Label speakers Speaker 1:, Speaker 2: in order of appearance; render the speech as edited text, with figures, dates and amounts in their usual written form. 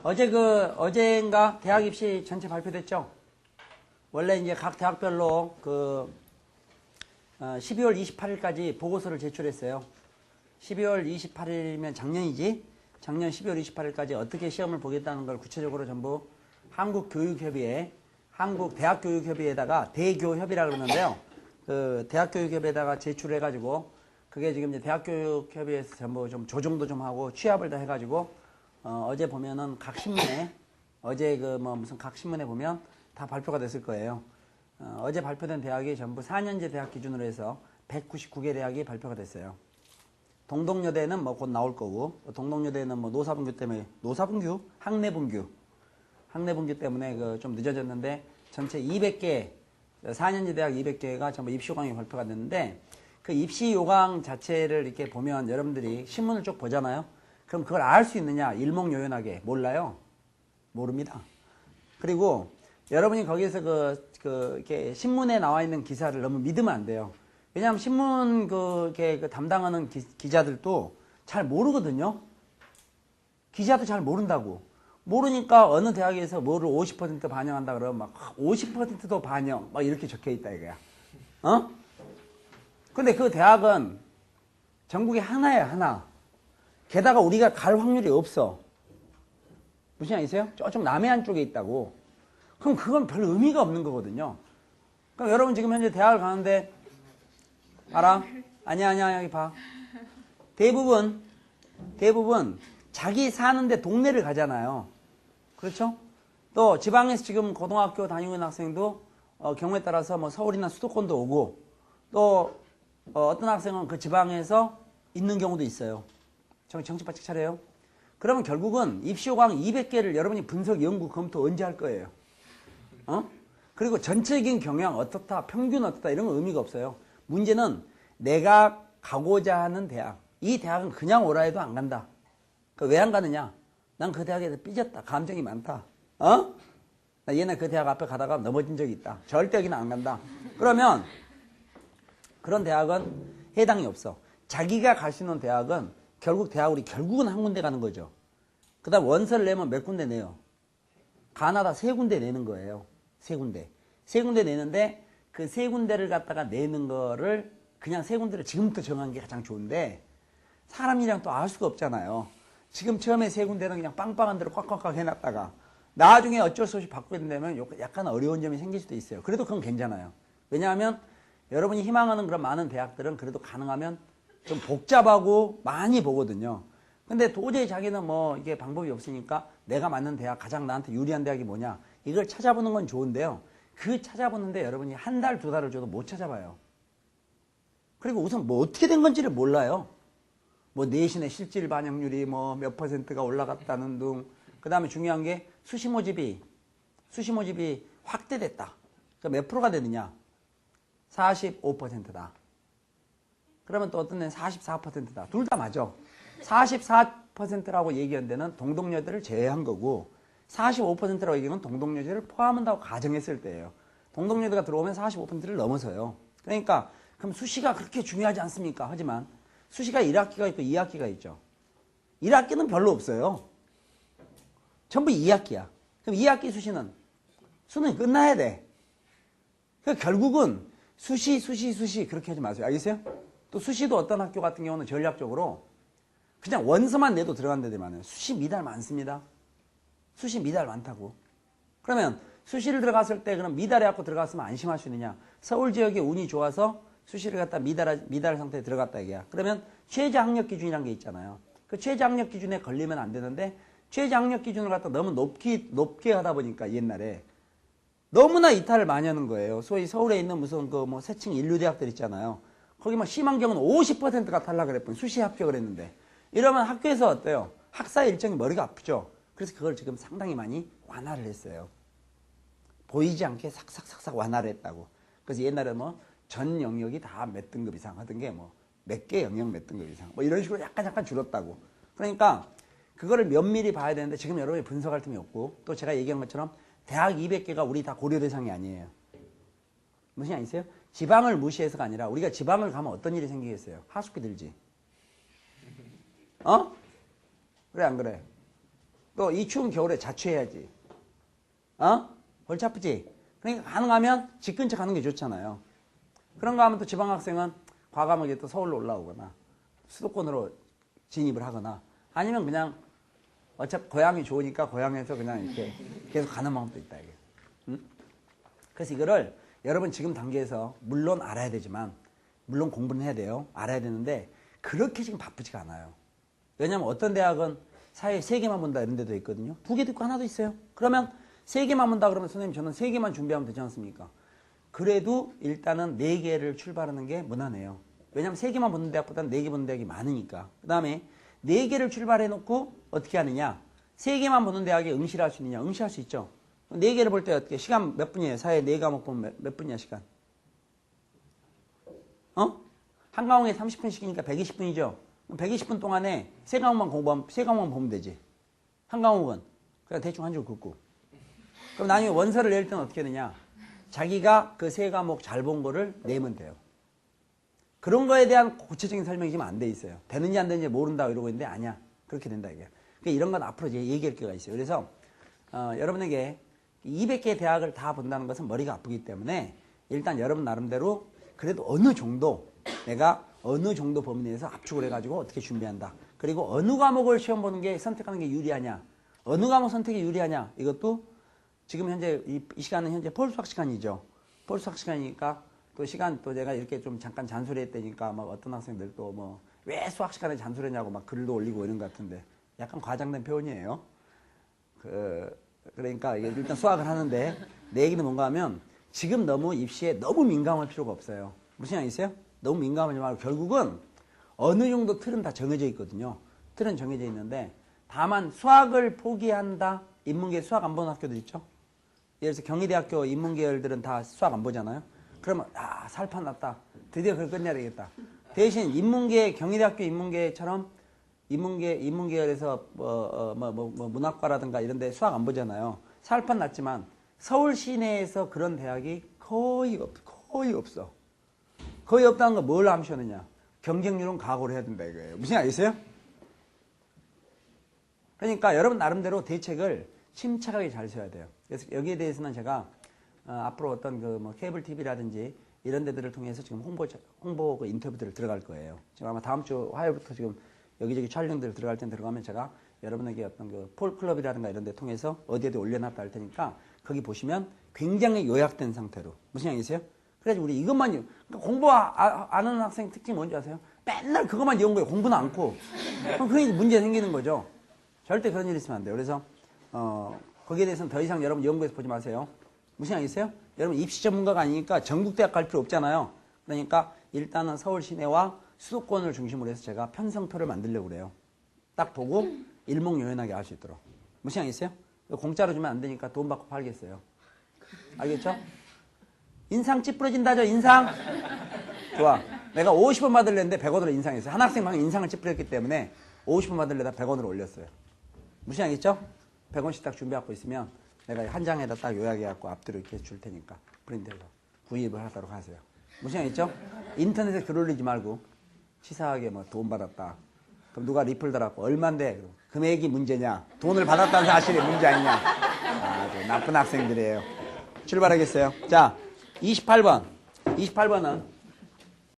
Speaker 1: 어제인가 대학 입시 전체 발표됐죠? 원래 이제 각 대학별로 12월 28일까지 보고서를 제출했어요. 12월 28일이면 작년이지? 작년 12월 28일까지 어떻게 시험을 보겠다는 걸 구체적으로 전부 한국교육협의회, 한국대학교육협의회에다가 대교협이라고 그러는데요. 그 대학교육협의회에다가 제출해가지고 그게 지금 이제 대학교육협의회에서 전부 좀 조정도 좀 하고 취합을 다 해가지고 어제 보면은 각 신문에 어제 무슨 각 신문에 보면 다 발표가 됐을 거예요. 어제 발표된 대학이 전부 4년제 대학 기준으로 해서 199개 대학이 발표가 됐어요. 동덕여대는 뭐 곧 나올 거고, 동덕여대는 뭐 노사분규 때문에, 노사분규? 학내분규 때문에 좀 늦어졌는데, 전체 200개, 4년제 대학 200개가 전부 입시요강이 발표가 됐는데, 그 입시요강 자체를 이렇게 보면 여러분들이 신문을 쭉 보잖아요? 그럼 그걸 알 수 있느냐? 일목요연하게. 몰라요? 모릅니다. 그리고 여러분이 거기에서 이렇게 신문에 나와 있는 기사를 너무 믿으면 안 돼요. 왜냐하면 신문 담당하는 기자들도 잘 모르거든요. 기자도 잘 모른다고. 모르니까 어느 대학에서 뭐를 50% 반영한다 그러면 막 50%도 반영 막 이렇게 적혀 있다 이거야. 근데 그 대학은 전국에 하나야, 하나. 게다가 우리가 갈 확률이 없어. 무슨 말 있어요? 저쪽 남해안 쪽에 있다고. 그럼 그건 별 의미가 없는 거거든요. 그럼 여러분 지금 현재 대학을 가는데 알아? 아니야 여기 봐. 대부분 자기 사는데 동네를 가잖아요. 그렇죠? 또 지방에서 지금 고등학교 다니고 있는 학생도 경우에 따라서 뭐 서울이나 수도권도 오고 또 어떤 학생은 그 지방에서 있는 경우도 있어요. 정치 바짝 차려요. 그러면 결국은 입시요강 200개를 여러분이 분석, 연구, 검토 언제 할 거예요? 그리고 전체적인 경향 어떻다, 평균 어떻다 이런 건 의미가 없어요. 문제는 내가 가고자 하는 대학, 이 대학은 그냥 오라 해도 안 간다. 왜 안 가느냐? 난 그 대학에 삐졌다. 감정이 많다. 나 옛날 그 대학 앞에 가다가 넘어진 적이 있다. 절대 여기는 안 간다. 그러면 그런 대학은 해당이 없어. 자기가 갈 수 있는 대학은 결국은 한 군데 가는 거죠. 그 다음 원서를 내면 몇 군데 내요? 가나다 3군데 내는 거예요. 3군데. 3군데 내는데 그 3군데를 갖다가 내는 거를 그냥 3군데를 지금부터 정한 게 가장 좋은데 사람이랑 또 알 수가 없잖아요. 지금 처음에 3군데는 그냥 빵빵한 대로 꽉꽉꽉 해놨다가 나중에 어쩔 수 없이 바꾸게 된다면 약간 어려운 점이 생길 수도 있어요. 그래도 그건 괜찮아요. 왜냐하면 여러분이 희망하는 그런 많은 대학들은 그래도 가능하면 좀 복잡하고 많이 보거든요. 근데 도저히 자기는 뭐 이게 방법이 없으니까 내가 맞는 대학, 가장 나한테 유리한 대학이 뭐냐 이걸 찾아보는 건 좋은데요. 그 찾아보는데 여러분이 한 달, 2달을 줘도 못 찾아봐요. 그리고 우선 뭐 어떻게 된 건지를 몰라요. 뭐 내신의 실질 반영률이 뭐 몇 %가 올라갔다는 등. 그 다음에 중요한 게 수시 모집이 확대됐다. 그러니까 몇 프로가 되느냐? 45%다. 그러면 또 어떤 데는 44%다. 둘 다 맞아. 44%라고 얘기한 데는 동덕여대를 제외한 거고 45%라고 얘기하면 동덕여대를 포함한다고 가정했을 때예요. 동덕여대가 들어오면 45%를 넘어서요. 그러니까 그럼 수시가 그렇게 중요하지 않습니까? 하지만 수시가 1학기가 있고 2학기가 있죠. 1학기는 별로 없어요. 전부 2학기야. 그럼 2학기 수시는 수능이 끝나야 돼. 그러니까 결국은 수시 그렇게 하지 마세요. 알겠어요? 또 수시도 어떤 학교 같은 경우는 전략적으로 그냥 원서만 내도 들어간 데들 많아요. 수시 미달 많습니다. 수시 미달 많다고. 그러면 수시를 들어갔을 때 그럼 미달에 갖고 들어갔으면 안심할 수 있느냐? 서울 지역에 운이 좋아서 수시를 갖다 미달 상태에 들어갔다 이게야. 그러면 최저 학력 기준이라는 게 있잖아요. 그 최저 학력 기준에 걸리면 안 되는데 최저 학력 기준을 갖다 너무 높게 하다 보니까 옛날에 너무나 이탈을 많이 하는 거예요. 소위 서울에 있는 무슨 뭐 새칭 인류대학들 있잖아요. 거기 막 심한 경우는 50%가 탈락을 했더니 수시에 합격을 했는데 이러면 학교에서 어때요? 학사 일정이 머리가 아프죠? 그래서 그걸 지금 상당히 많이 완화를 했어요. 보이지 않게 삭삭삭삭 완화를 했다고. 그래서 옛날에 뭐 전 영역이 다 몇 등급 이상 하던 게 뭐 몇 개 영역 몇 등급 이상 뭐 이런 식으로 약간 줄었다고. 그러니까 그거를 면밀히 봐야 되는데 지금 여러분이 분석할 틈이 없고 또 제가 얘기한 것처럼 대학 200개가 우리 다 고려 대상이 아니에요. 무슨 말 있어요? 지방을 무시해서가 아니라 우리가 지방을 가면 어떤 일이 생기겠어요? 하숙비 들지. 그래 안 그래? 또 이 추운 겨울에 자취해야지. 골치 아프지? 그러니까 가능하면 집 근처 가는 게 좋잖아요. 그런가 하면 또 지방학생은 과감하게 또 서울로 올라오거나 수도권으로 진입을 하거나 아니면 그냥 어차피 고향이 좋으니까 고향에서 그냥 이렇게 계속 가는 방법도 있다 이게. 응? 그래서 이거를 여러분 지금 단계에서 물론 알아야 되지만 물론 공부는 해야 돼요. 알아야 되는데 그렇게 지금 바쁘지가 않아요. 왜냐하면 어떤 대학은 사회 3개만 본다 이런 데도 있거든요. 2개도 있고 하나도 있어요. 그러면 3개만 본다 그러면 선생님 저는 3개만 준비하면 되지 않습니까? 그래도 일단은 4개를 출발하는 게 무난해요. 왜냐하면 3개만 보는 대학보다는 4개 보는 대학이 많으니까. 그 다음에 4개를 출발해 놓고 어떻게 하느냐. 3개만 보는 대학에 응시를 할 수 있느냐. 응시할 수 있죠. 4개를 볼 때 어떻게 시간 몇 분이에요? 사회 4과목 보면 몇 분이야 시간? 한 과목에 30분씩이니까 120분이죠. 120분 동안에 3과목만 공부하면 3과목만 보면 되지. 한 과목은 그냥 대충 한 줄 긋고. 그럼 나중에 원서를 낼 때는 어떻게 되냐. 자기가 그 3과목 잘 본 거를 내면 돼요. 그런 거에 대한 구체적인 설명이 지금 안 돼 있어요. 되는지 안 되는지 모른다 이러고 있는데 아니야. 그렇게 된다 이게. 그러니까 이런 건 앞으로 얘기할 기회가 있어요. 그래서 여러분에게 200개 대학을 다 본다는 것은 머리가 아프기 때문에 일단 여러분 나름대로 그래도 어느 정도 내가 어느 정도 범위 내에서 압축을 해가지고 어떻게 준비한다. 그리고 어느 과목을 시험 보는 게 선택하는 게 유리하냐. 어느 과목 선택이 유리하냐. 이것도 지금 현재 이 시간은 현재 폴수학 시간이죠. 폴수학 시간이니까 또 시간 또 제가 이렇게 좀 잠깐 잔소리했다니까 막 어떤 학생들 또 뭐 왜 수학 시간에 잔소리냐고 막 글도 올리고 이런 것 같은데 약간 과장된 표현이에요. 그러니까 이게 일단 수학을 하는데 내 얘기는 뭔가 하면 지금 너무 입시에 너무 민감할 필요가 없어요. 무슨 얘기 있어요? 너무 민감하지 말고 결국은 어느 정도 틀은 다 정해져 있거든요. 틀은 정해져 있는데 다만 수학을 포기한다. 인문계 수학 안 보는 학교들 있죠? 예를 들어서 경희대학교 인문계열들은 다 수학 안 보잖아요. 그러면 살판 났다. 드디어 그걸 끝내야 되겠다. 대신 인문계 경희대학교 인문계처럼 인문계열에서 문학과라든가 이런 데 수학 안 보잖아요. 살판 났지만 서울 시내에서 그런 대학이 거의 없어. 거의 없다는 거 뭘 암시하느냐. 경쟁률은 각오를 해야 된다 이거예요. 무슨 얘기 알겠어요? 그러니까 여러분 나름대로 대책을 침착하게 잘 써야 돼요. 그래서 여기에 대해서는 제가 앞으로 어떤 그 케이블 TV라든지 이런 데들을 통해서 지금 홍보 그 인터뷰들을 들어갈 거예요. 지금 아마 다음 주 화요일부터 지금 여기저기 촬영들 들어갈 땐 들어가면 제가 여러분에게 어떤 그 폴클럽이라든가 이런 데 통해서 어디에도 올려놨다 할 테니까 거기 보시면 굉장히 요약된 상태로. 무슨 얘기세요? 그래서 우리 이것만, 그러니까 공부 아는 학생 특징이 뭔지 아세요? 맨날 그것만 연구해. 공부는 않고. 그럼 그게 문제 생기는 거죠. 절대 그런 일 있으면 안 돼요. 그래서, 거기에 대해서는 더 이상 여러분 연구해서 보지 마세요. 무슨 얘기세요? 여러분 입시 전문가가 아니니까 전국대학 갈 필요 없잖아요. 그러니까 일단은 서울 시내와 수도권을 중심으로 해서 제가 편성표를 만들려고 그래요. 딱 보고 일목요연하게 알 수 있도록. 무슨 얘기세요? 공짜로 주면 안 되니까 돈 받고 팔겠어요. 알겠죠? 인상 찌푸려진다죠, 인상? 좋아. 내가 50원 받으려는데 100원으로 인상했어요. 한 학생 방금 인상을 찌푸렸기 때문에 50원 받으려다 100원으로 올렸어요. 무슨 얘기죠? 100원씩 딱 준비하고 있으면 내가 한 장에다 딱 요약해갖고 앞뒤로 이렇게 줄 테니까 프린트해서 구입을 하도록 하세요. 무슨 얘기죠? 인터넷에 글 올리지 말고 치사하게 뭐 돈 받았다. 그럼 누가 리플 달았고 얼만데? 금액이 문제냐? 돈을 받았다는 사실이 문제 아니냐? 아주 나쁜 학생들이에요. 출발하겠어요. 자, 28번. 28번은